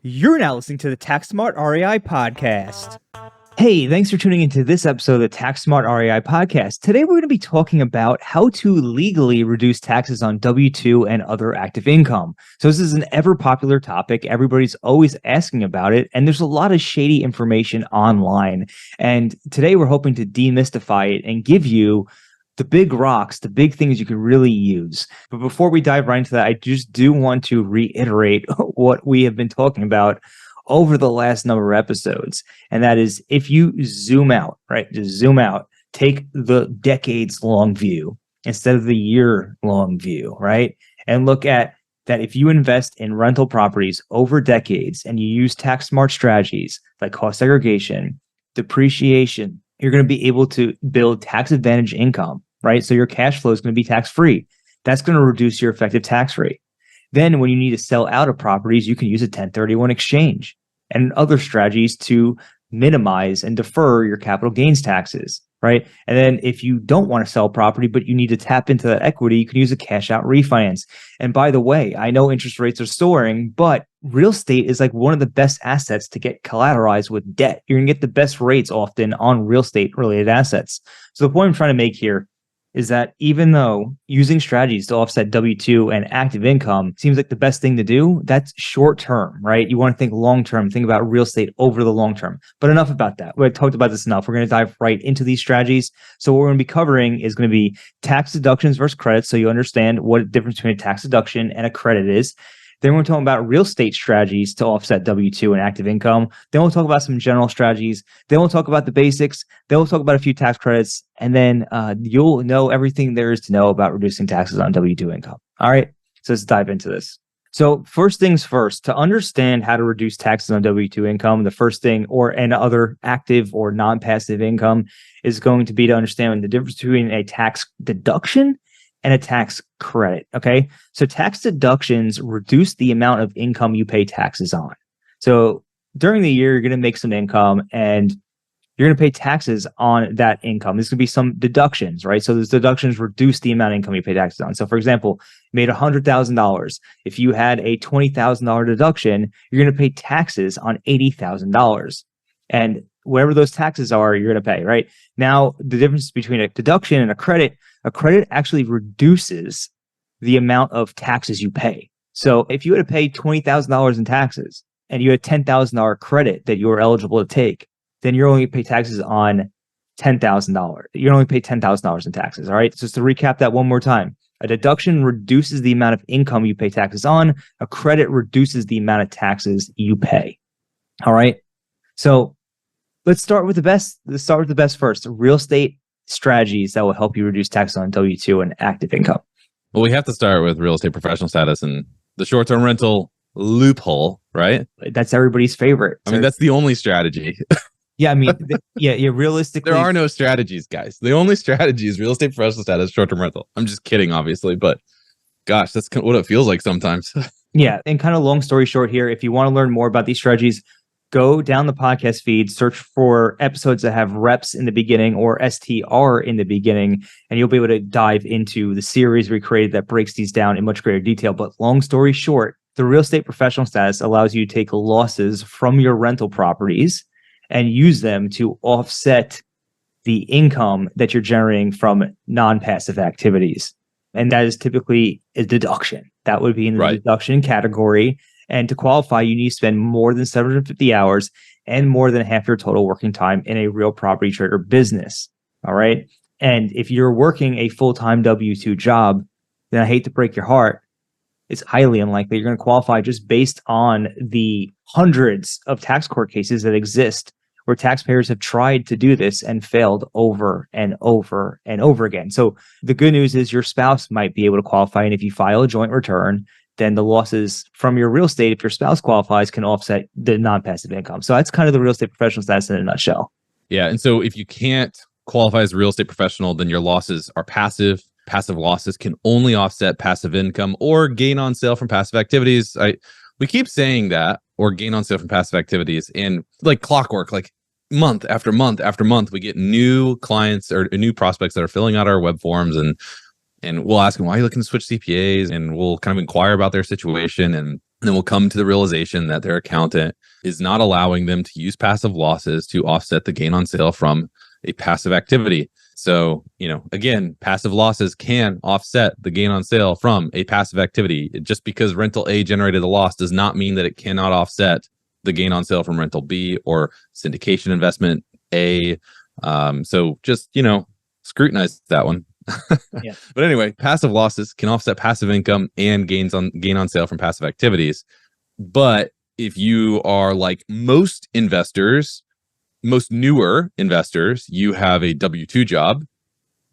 You're now listening to the Tax Smart REI podcast. Hey, thanks for tuning into this episode of the Tax Smart REI podcast. Today, we're going to be talking about how to legally reduce taxes on W-2 and other active income. So this is an ever popular topic. Everybody's always asking about it, and there's a lot of shady information online. And today, we're hoping to demystify it and give you the big rocks, the big things you can really use. But before we dive right into that, I just do want to reiterate what we have been talking about over the last number of episodes. And that is, if you zoom out, right? Just zoom out, take the decades-long view instead of the year-long view, right? And look at that if you invest in rental properties over decades and you use tax smart strategies like cost segregation, depreciation, you're going to be able to build tax advantage income, right? So your cash flow is going to be tax free. That's going to reduce your effective tax rate. Then when you need to sell out of properties, you can use a 1031 exchange and other strategies to minimize and defer your capital gains taxes, right? And then if you don't want to sell property, but you need to tap into that equity, you can use a cash out refinance. And by the way, I know interest rates are soaring, but real estate is like one of the best assets to get collateralized with debt. You're going to get the best rates often on real estate related assets. So the point I'm trying to make here is that even though using strategies to offset W-2 and active income seems like the best thing to do, that's short term, right? You want to think long term, think about real estate over the long term. But enough about that. We've talked about this enough. We're going to dive right into these strategies. So what we're going to be covering is going to be tax deductions versus credits, so you understand what the difference between a tax deduction and a credit is. Then we're talking about real estate strategies to offset W-2 and active income. Then we'll talk about some general strategies. Then we'll talk about the basics. Then we'll talk about a few tax credits. And then you'll know everything there is to know about reducing taxes on W-2 income. All right, so let's dive into this. So first things first, to understand how to reduce taxes on W-2 income, the first thing, and other active or non-passive income, is going to be to understand the difference between a tax deduction and a tax credit, okay? So tax deductions reduce the amount of income you pay taxes on. So during the year, you're going to make some income and you're going to pay taxes on that income. There's going to be some deductions, right? So those deductions reduce the amount of income you pay taxes on. So for example, you made $100,000. If you had a $20,000 deduction, you're going to pay taxes on $80,000. And whatever those taxes are, you're going to pay, right? Now, the difference between a deduction and a credit actually reduces the amount of taxes you pay. So if you had to pay $20,000 in taxes and you had $10,000 credit that you were eligible to take, then you're only going to pay taxes on $10,000. You're only pay $10,000 in taxes, all right? So just to recap that one more time, a deduction reduces the amount of income you pay taxes on. A credit reduces the amount of taxes you pay, all right? So let's start with the best. Let's start with the best first. Real estate strategies that will help you reduce taxes on W-2 and active income. Well, we have to start with real estate professional status and the short-term rental loophole, right? That's everybody's favorite. I mean, that's the only strategy. Yeah, I mean, realistically, there are no strategies, guys. The only strategy is real estate professional status, short-term rental. I'm just kidding, obviously, but gosh, that's what it feels like sometimes. Yeah, and kind of long story short here, if you want to learn more about these strategies, go down the podcast feed, search for episodes that have reps in the beginning or STR in the beginning, and you'll be able to dive into the series we created that breaks these down in much greater detail. But long story short, the real estate professional status allows you to take losses from your rental properties and use them to offset the income that you're generating from non-passive activities. And that is typically a deduction. That would be in the deduction category. And to qualify, you need to spend more than 750 hours and more than half your total working time in a real property trade or business. All right. And if you're working a full-time W-2 job, then I hate to break your heart, it's highly unlikely you're going to qualify just based on the hundreds of tax court cases that exist where taxpayers have tried to do this and failed over and over and over again. So the good news is your spouse might be able to qualify. And if you file a joint return, then the losses from your real estate, if your spouse qualifies, can offset the non-passive income. So that's kind of the real estate professional status in a nutshell. Yeah. And so if you can't qualify as a real estate professional, then your losses are passive. Passive losses can only offset passive income or gain on sale from passive activities. We keep saying that, or gain on sale from passive activities, and like clockwork, like month after month after month, we get new clients or new prospects that are filling out our web forms, and we'll ask them, why are you looking to switch CPAs? And we'll kind of inquire about their situation. And and then will come to the realization that their accountant is not allowing them to use passive losses to offset the gain on sale from a passive activity. So, again, passive losses can offset the gain on sale from a passive activity. Just because rental A generated a loss does not mean that it cannot offset the gain on sale from rental B or syndication investment A. So just, scrutinize that one. Yeah. But anyway, passive losses can offset passive income and gain on sale from passive activities. But if you are like most investors, most newer investors, you have a W-2 job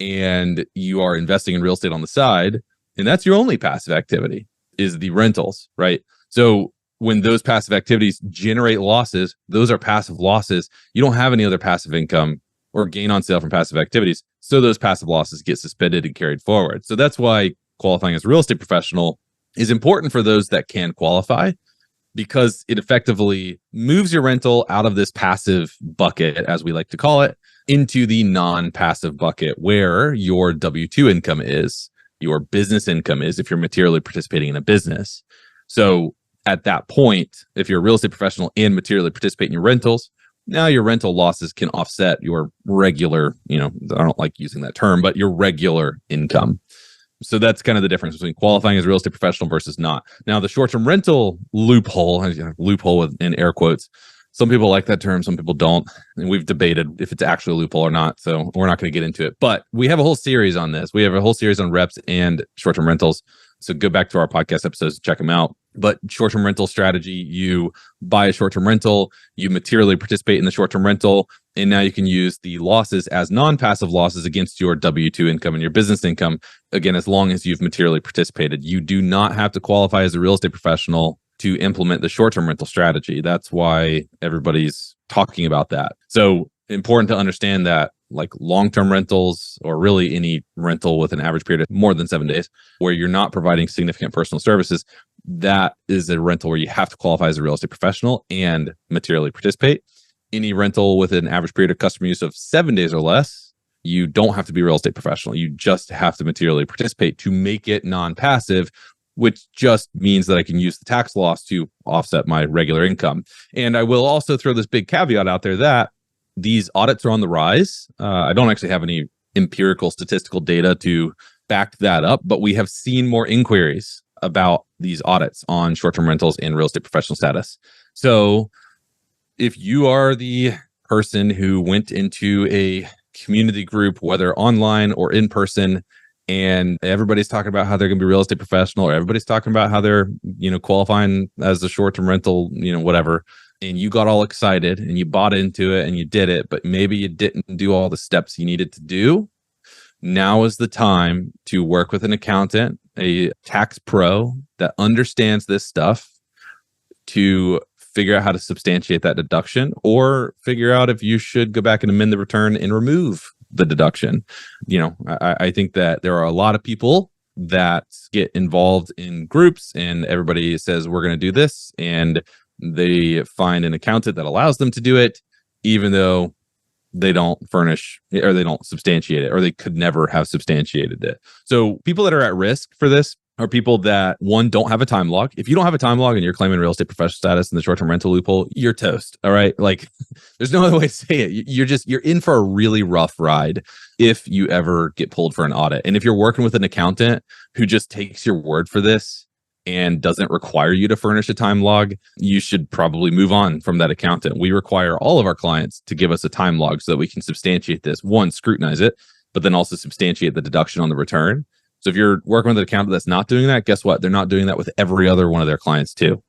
and you are investing in real estate on the side, and that's your only passive activity is the rentals, right? So when those passive activities generate losses, those are passive losses. You don't have any other passive income or gain on sale from passive activities. So those passive losses get suspended and carried forward. So that's why qualifying as a real estate professional is important for those that can qualify, because it effectively moves your rental out of this passive bucket, as we like to call it, into the non-passive bucket where your W-2 income is, your business income is if you're materially participating in a business. So at that point, if you're a real estate professional and materially participate in your rentals, now your rental losses can offset your regular, I don't like using that term, but your regular income. So that's kind of the difference between qualifying as a real estate professional versus not. Now, the short-term rental loophole in air quotes, some people like that term, some people don't. And we've debated if it's actually a loophole or not. So we're not going to get into it. But we have a whole series on this. We have a whole series on reps and short-term rentals. So go back to our podcast episodes, check them out. But short-term rental strategy, you buy a short-term rental, you materially participate in the short-term rental, and now you can use the losses as non-passive losses against your W-2 income and your business income. Again, as long as you've materially participated, you do not have to qualify as a real estate professional to implement the short-term rental strategy. That's why everybody's talking about that. So important to understand that like long-term rentals or really any rental with an average period of more than 7 days where you're not providing significant personal services, that is a rental where you have to qualify as a real estate professional and materially participate. Any rental with an average period of customer use of 7 days or less, you don't have to be a real estate professional. You just have to materially participate to make it non-passive, which just means that I can use the tax loss to offset my regular income. And I will also throw this big caveat out there that these audits are on the rise. I don't actually have any empirical statistical data to back that up, but we have seen more inquiries about these audits on short-term rentals and real estate professional status. So if you are the person who went into a community group, whether online or in person, and everybody's talking about how they're going to be a real estate professional, or everybody's talking about how they're, qualifying as a short-term rental, whatever, and you got all excited and you bought into it and you did it, but maybe you didn't do all the steps you needed to do. Now is the time to work with an accountant, a tax pro that understands this stuff, to figure out how to substantiate that deduction, or figure out if you should go back and amend the return and remove the deduction. I think that there are a lot of people that get involved in groups and everybody says, we're going to do this. And they find an accountant that allows them to do it, even though they don't furnish or they don't substantiate it, or they could never have substantiated it. So people that are at risk for this are people that, one, don't have a time log. If you don't have a time log and you're claiming real estate professional status in the short-term rental loophole, you're toast. All right. Like there's no other way to say it. You're in for a really rough ride if you ever get pulled for an audit. And if you're working with an accountant who just takes your word for this and doesn't require you to furnish a time log, you should probably move on from that accountant. We require all of our clients to give us a time log so that we can substantiate this. One, scrutinize it, but then also substantiate the deduction on the return. So if you're working with an accountant that's not doing that, guess what? They're not doing that with every other one of their clients too.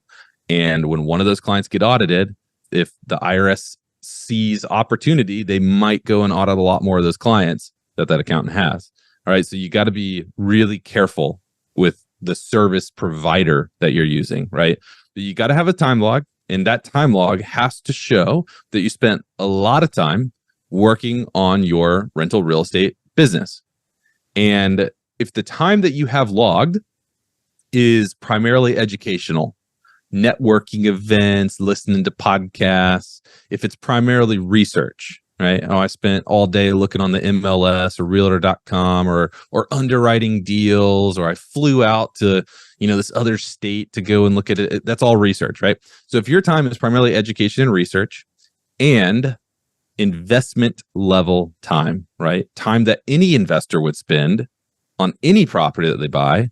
And when one of those clients get audited, if the IRS sees opportunity, they might go and audit a lot more of those clients that accountant has. All right. So you got to be really careful with the service provider that you're using, right? But you got to have a time log, and that time log has to show that you spent a lot of time working on your rental real estate business. And if the time that you have logged is primarily educational, networking events, listening to podcasts, if it's primarily research, right? Oh, I spent all day looking on the MLS or realtor.com or underwriting deals, or I flew out to, this other state to go and look at it. That's all research, right? So if your time is primarily education and research and investment level time, right? Time that any investor would spend on any property that they buy,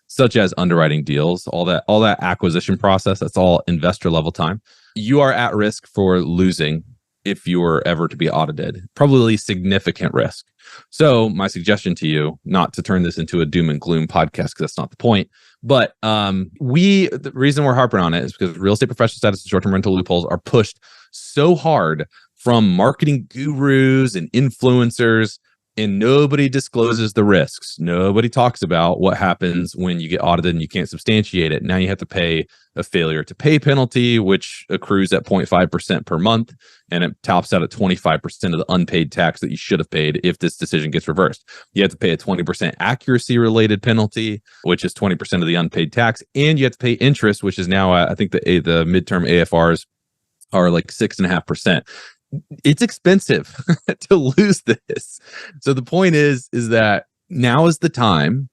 such as underwriting deals, all that acquisition process, that's all investor level time. You are at risk for losing if you were ever to be audited, probably significant risk. So my suggestion to you, not to turn this into a doom and gloom podcast, because that's not the point, but the reason we're harping on it is because real estate professional status and short-term rental loopholes are pushed so hard from marketing gurus and influencers, and nobody discloses the risks. Nobody talks about what happens when you get audited and you can't substantiate it. Now you have to pay a failure to pay penalty, which accrues at 0.5% per month, and it tops out at 25% of the unpaid tax that you should have paid if this decision gets reversed. You have to pay a 20% accuracy related penalty, which is 20% of the unpaid tax, and you have to pay interest, which is now, I think the midterm AFRs are like 6.5%. It's expensive to lose this. So the point is that now is the time,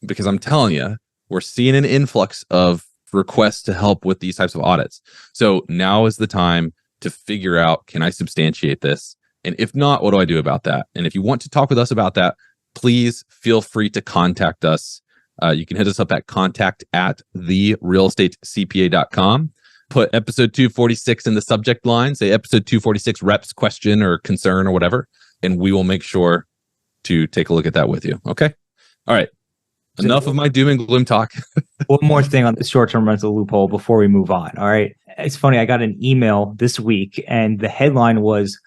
because I'm telling you, we're seeing an influx of requests to help with these types of audits. So now is the time to figure out, can I substantiate this? And if not, what do I do about that? And if you want to talk with us about that, please feel free to contact us. You can hit us up at contact@therealestatecpa.com. Put episode 246 in the subject line, say episode 246 reps question or concern or whatever, and we will make sure to take a look at that with you. Okay. All right. Enough of my doom and gloom talk. One more thing on the short-term rental loophole before we move on. All right. It's funny. I got an email this week and the headline was,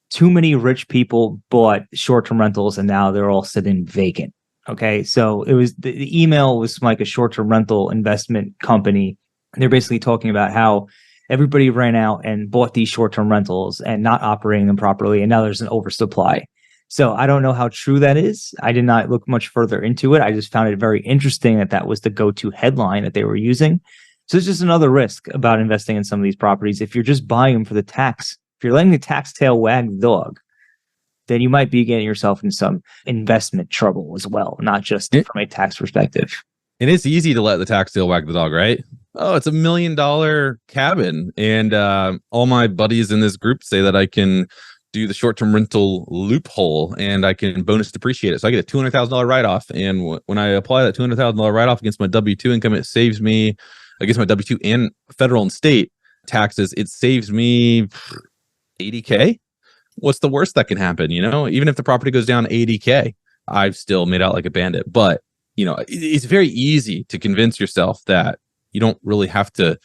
too many rich people bought short-term rentals and now they're all sitting vacant. Okay. So it was, the email was from like a short-term rental investment company. They're basically talking about how everybody ran out and bought these short-term rentals and not operating them properly, and now there's an oversupply. So I don't know how true that is. I did not look much further into it. I just found it very interesting that that was the go-to headline that they were using. So it's just another risk about investing in some of these properties. If you're just buying them for the tax, if you're letting the tax tail wag the dog, then you might be getting yourself in some investment trouble as well, not just from a tax perspective. And it's easy to let the tax tail wag the dog, right? Oh, it's $1 million cabin. And all my buddies in this group say that I can do the short-term rental loophole and I can bonus depreciate it. So I get a $200,000 write-off. And when I apply that $200,000 write-off against my W-2 income, it saves me, against my W-2 and federal and state taxes, it saves me $80K. What's the worst that can happen? Even if the property goes down $80K, I've still made out like a bandit. But, it's very easy to convince yourself that you don't really have to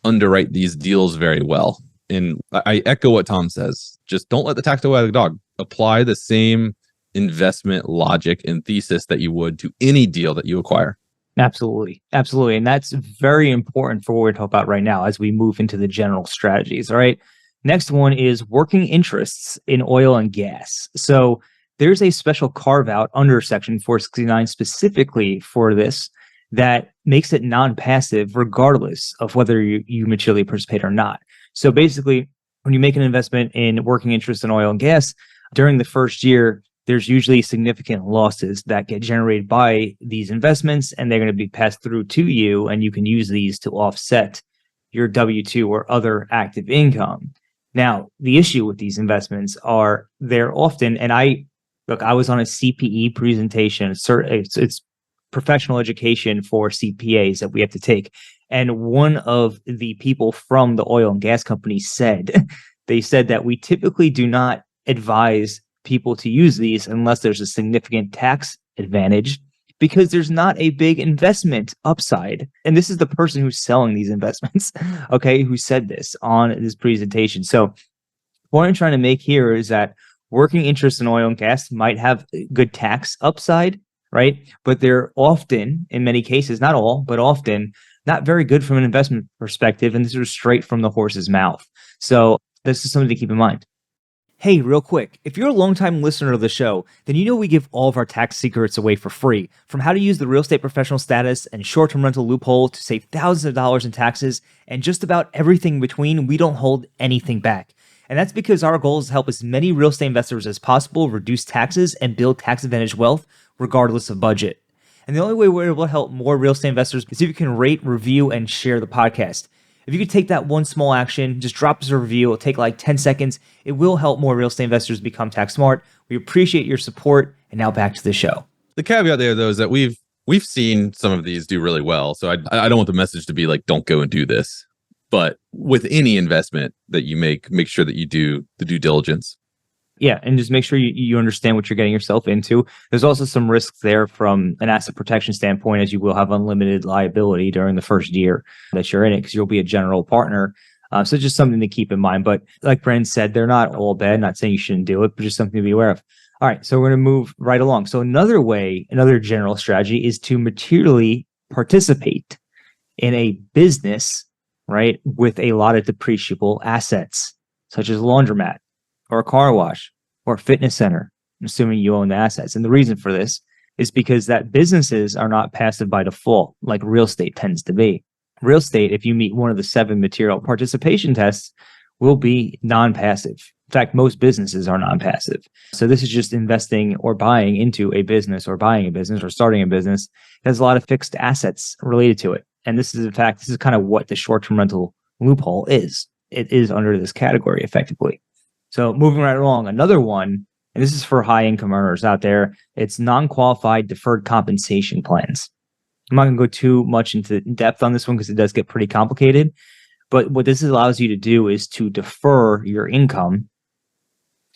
underwrite these deals very well. And I echo what Tom says. Just don't let the tax tail wag the dog. Apply the same investment logic and thesis that you would to any deal that you acquire. Absolutely. Absolutely. And that's very important for what we're talking about right now as we move into the general strategies. All right. Next one is working interests in oil and gas. So there's a special carve out under Section 469 specifically for this that makes it non-passive regardless of whether you materially participate or not. So basically, when you make an investment in working interest in oil and gas, during the first year, there's usually significant losses that get generated by these investments, and they're going to be passed through to you, and you can use these to offset your W-2 or other active income. Now, the issue with these investments are they're often, and I was on a CPE presentation. It's professional education for CPAs that we have to take. And one of the people from the oil and gas company said that we typically do not advise people to use these unless there's a significant tax advantage, because there's not a big investment upside. And this is the person who's selling these investments, okay, who said this on this presentation. So what I'm trying to make here is that working interest in oil and gas might have good tax upside, right? But they're often, in many cases, not all, but often, not very good from an investment perspective. And this is straight from the horse's mouth. So this is something to keep in mind. Hey, real quick, if you're a longtime listener of the show, then you know we give all of our tax secrets away for free, from how to use the real estate professional status and short-term rental loophole to save thousands of dollars in taxes, and just about everything in between. We don't hold anything back. And that's because our goal is to help as many real estate investors as possible reduce taxes and build tax advantage wealth regardless of budget. And the only way we're able to help more real estate investors is if you can rate, review, and share the podcast. If you could take that one small action, just drop us a review. It'll take like 10 seconds. It will help more real estate investors become tax smart. We appreciate your support. And now back to the show. The caveat there, though, is that we've seen some of these do really well. So I don't want the message to be like, don't go and do this. But with any investment that you make sure that you do the due diligence. Yeah, and just make sure you understand what you're getting yourself into. There's also some risks there from an asset protection standpoint, as you will have unlimited liability during the first year that you're in it because you'll be a general partner. So just something to keep in mind. But like Brandon said, they're not all bad. Not saying you shouldn't do it, but just something to be aware of. All right, so we're going to move right along. So another general strategy is to materially participate in a business, right, with a lot of depreciable assets, such as a laundromat, or a car wash, or a fitness center, assuming you own the assets. And the reason for this is because that businesses are not passive by default, like real estate tends to be. Real estate, if you meet one of the 7 material participation tests, will be non-passive. In fact, most businesses are non-passive. So this is just investing or buying into a business or buying a business or starting a business that has a lot of fixed assets related to it. And this is, in fact, this is kind of what the short-term rental loophole is. It is under this category effectively. So moving right along, another one, and this is for high income earners out there, it's non-qualified deferred compensation plans. I'm not going to go too much into depth on this one because it does get pretty complicated. But what this allows you to do is to defer your income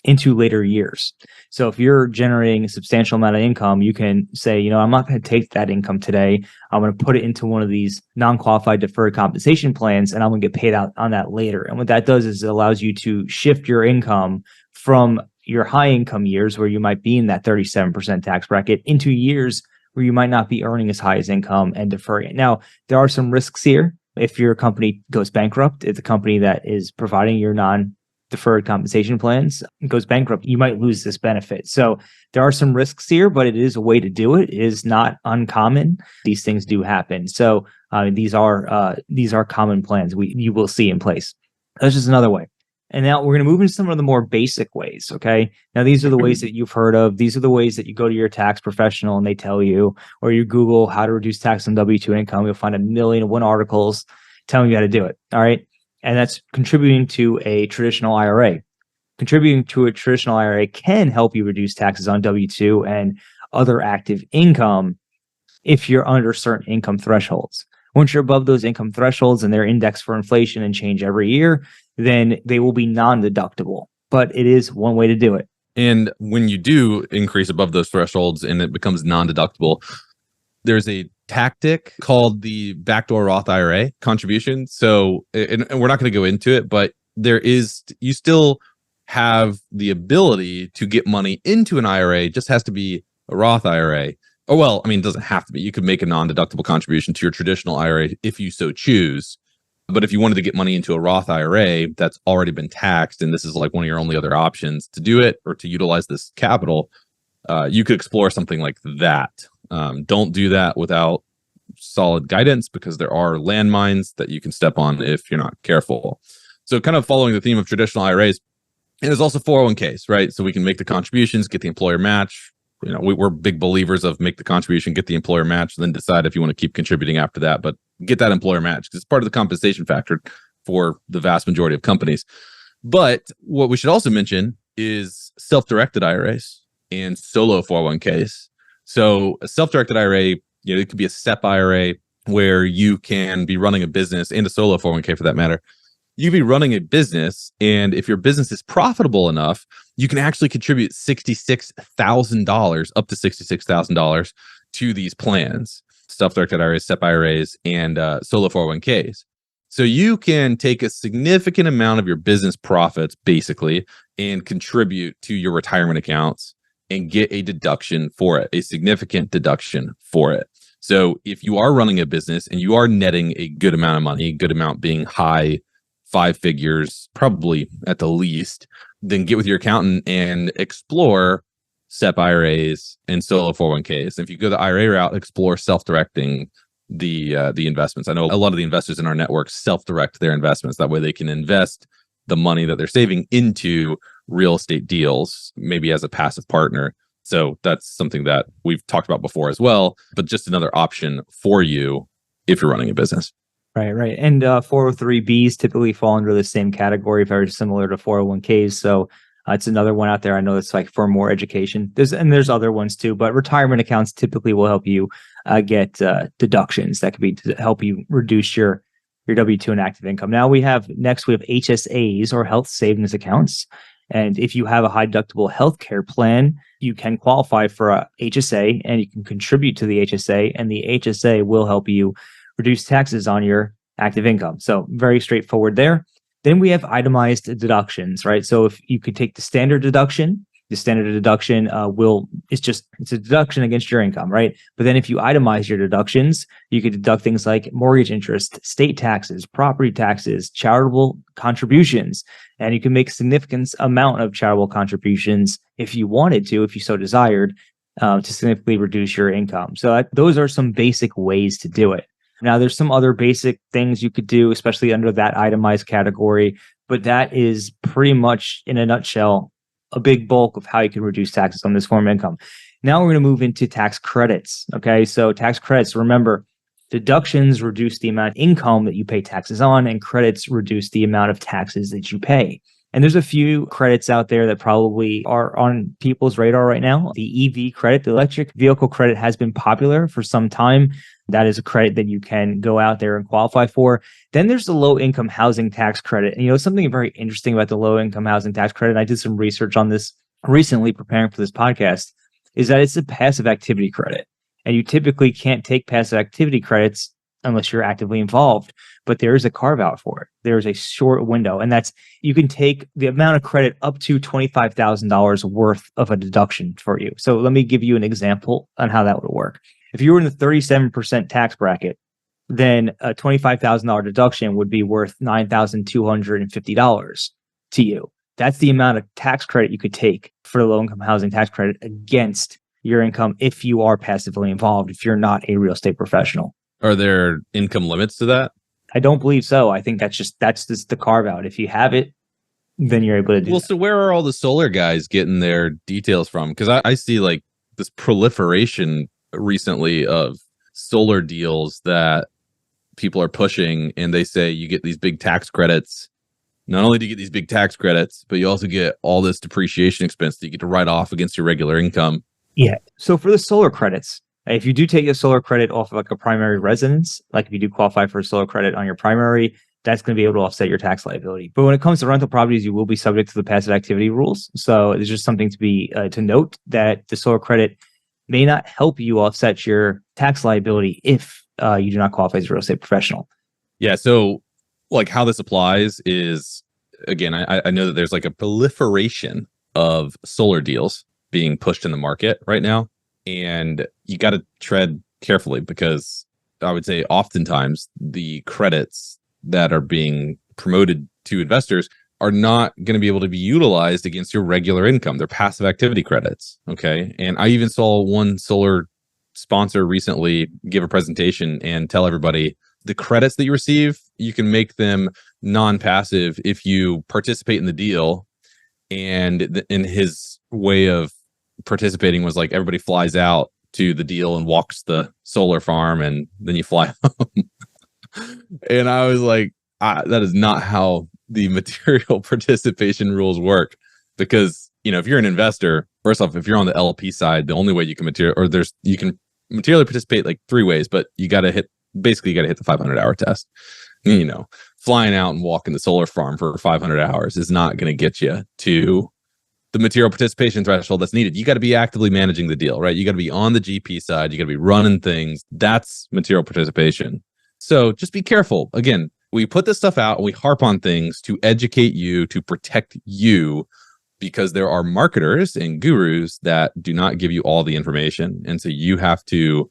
into later years. So if you're generating a substantial amount of income, you can say, I'm not going to take that income today. I'm going to put it into one of these non-qualified deferred compensation plans, and I'm going to get paid out on that later. And what that does is it allows you to shift your income from your high income years where you might be in that 37% tax bracket into years where you might not be earning as high as income and deferring it. Now, there are some risks here. If your company goes bankrupt, if the company that is providing your non-deferred compensation plans goes bankrupt, you might lose this benefit. So there are some risks here, but it is a way to do it. It is not uncommon. These things do happen. So these are common plans you will see in place. That's just another way. And now we're going to move into some of the more basic ways. Okay. Now these are the ways that you've heard of. These are the ways that you go to your tax professional and they tell you, or you Google how to reduce tax on W-2 income. You'll find 1,000,001 articles telling you how to do it. All right. And that's contributing to a traditional IRA. Contributing to a traditional IRA can help you reduce taxes on W-2 and other active income if you're under certain income thresholds. Once you're above those income thresholds and they're indexed for inflation and change every year, then they will be non-deductible. But it is one way to do it. And when you do increase above those thresholds and it becomes non-deductible, there's a tactic called the backdoor Roth IRA contribution. So, and we're not going to go into it, but you still have the ability to get money into an IRA. It just has to be a Roth IRA. Oh, well, I mean, it doesn't have to be. You could make a non-deductible contribution to your traditional IRA if you so choose. But if you wanted to get money into a Roth IRA that's already been taxed, and this is like one of your only other options to do it or to utilize this capital, you could explore something like that. Don't do that without solid guidance because there are landmines that you can step on if you're not careful. So kind of following the theme of traditional IRAs, and there's also 401ks, right? So we can make the contributions, get the employer match. We're big believers of make the contribution, get the employer match, then decide if you want to keep contributing after that. But get that employer match because it's part of the compensation factor for the vast majority of companies. But what we should also mention is self-directed IRAs and solo 401ks. So a self-directed IRA, it could be a SEP IRA where you can be running a business, and a solo 401k for that matter. You can be running a business, and if your business is profitable enough, you can actually contribute $66,000, up to $66,000 to these plans, self-directed IRAs, SEP IRAs, and solo 401ks. So you can take a significant amount of your business profits, basically, and contribute to your retirement accounts and get a deduction for it, a significant deduction for it. So if you are running a business and you are netting a good amount of money, good amount being high 5 figures, probably at the least, then get with your accountant and explore SEP IRAs and solo 401ks. If you go the IRA route, explore self-directing the investments. I know a lot of the investors in our network self-direct their investments. That way they can invest the money that they're saving into real estate deals, maybe as a passive partner. So that's something that we've talked about before as well, but just another option for you if you're running a business. Right. And 403Bs typically fall under the same category, very similar to 401Ks. So it's another one out there. I know it's like for more education. There's other ones too, but retirement accounts typically will help you get deductions that could be to help you reduce your W-2 and active income. Now we have HSAs, or health savings accounts. And if you have a high deductible healthcare plan, you can qualify for a HSA and you can contribute to the HSA, and the HSA will help you reduce taxes on your active income. So very straightforward there. Then we have itemized deductions, right? So if you could take the standard deduction it's a deduction against your income, right? But then if you itemize your deductions, you could deduct things like mortgage interest, state taxes, property taxes, charitable contributions, and you can make a significant amount of charitable contributions if you wanted to, if you so desired, to significantly reduce your income. So those are some basic ways to do it. Now, there's some other basic things you could do, especially under that itemized category, but that is pretty much, in a nutshell, a big bulk of how you can reduce taxes on this form of income. Now we're going to move into tax credits. Okay, so tax credits, remember, deductions reduce the amount of income that you pay taxes on, and credits reduce the amount of taxes that you pay. And there's a few credits out there that probably are on people's radar right now. The EV credit, the electric vehicle credit, has been popular for some time. That is a credit that you can go out there and qualify for. Then there's the low income housing tax credit. And something very interesting about the low income housing tax credit, I did some research on this recently preparing for this podcast, is that it's a passive activity credit. And you typically can't take passive activity credits unless you're actively involved. But there is a carve out for it. There's a short window, and that's you can take the amount of credit up to $25,000 worth of a deduction for you. So let me give you an example on how that would work. If you were in the 37% tax bracket, then a $25,000 deduction would be worth $9,250 to you. That's the amount of tax credit you could take for the low-income housing tax credit against your income if you are passively involved, if you're not a real estate professional. Are there income limits to that? I don't believe so. I think that's just the carve out. If you have it, then you're able to do that. So where are all the solar guys getting their details from? Because I see like this proliferation recently of solar deals that people are pushing, and they say you get these big tax credits. Not only do you get these big tax credits, but you also get all this depreciation expense that you get to write off against your regular income. Yeah. So for the solar credits, if you do take a solar credit off of like a primary residence, like if you do qualify for a solar credit on your primary, that's going to be able to offset your tax liability. But when it comes to rental properties, you will be subject to the passive activity rules. So it's just something to be to note that the solar credit may not help you offset your tax liability if you do not qualify as a real estate professional. Yeah. So like how this applies is, again, I know that there's like a proliferation of solar deals being pushed in the market right now. And you got to tread carefully, because I would say oftentimes the credits that are being promoted to investors are not going to be able to be utilized against your regular income. They're passive activity credits. Okay. And I even saw one solar sponsor recently give a presentation and tell everybody the credits that you receive, you can make them non-passive if you participate in the deal. And in his way of participating was like everybody flies out to the deal and walks the solar farm, and then you fly home. And I was like, that is not how the material participation rules work. Because, if you're an investor, first off, if you're on the LP side, the only way you can you can materially participate like three ways, but you got to hit the 500-hour test. Flying out and walking the solar farm for 500 hours is not going to get you to the material participation threshold that's needed. You got to be actively managing the deal, right? You got to be on the GP side. You got to be running things. That's material participation. So just be careful. Again, we put this stuff out and we harp on things to educate you, to protect you, because there are marketers and gurus that do not give you all the information. And so you have to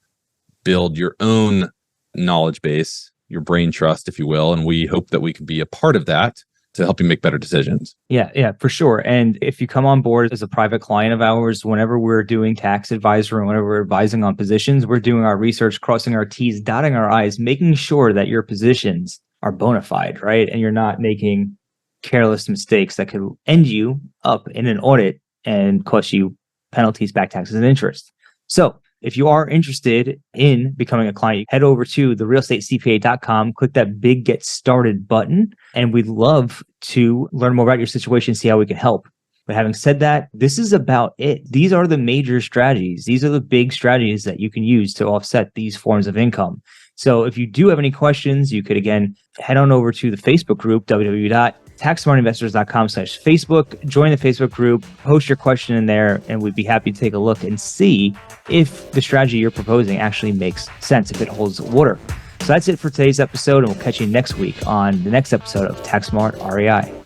build your own knowledge base, your brain trust, if you will. And we hope that we can be a part of that to help you make better decisions. Yeah, for sure. And if you come on board as a private client of ours, whenever we're doing tax advisory and whenever we're advising on positions, we're doing our research, crossing our T's, dotting our I's, making sure that your positions are bona fide, right? And you're not making careless mistakes that could end you up in an audit and cost you penalties, back taxes, and interest. So if you are interested in becoming a client, head over to therealestatecpa.com, click that big Get Started button, and we'd love to learn more about your situation, see how we can help. But having said that, this is about it. These are the major strategies. These are the big strategies that you can use to offset these forms of income. So if you do have any questions, you could, again, head on over to the Facebook group, www.taxsmartinvestors.com/Facebook. Join the Facebook group, post your question in there, and we'd be happy to take a look and see if the strategy you're proposing actually makes sense, if it holds water. So that's it for today's episode, and we'll catch you next week on the next episode of Tax Smart REI.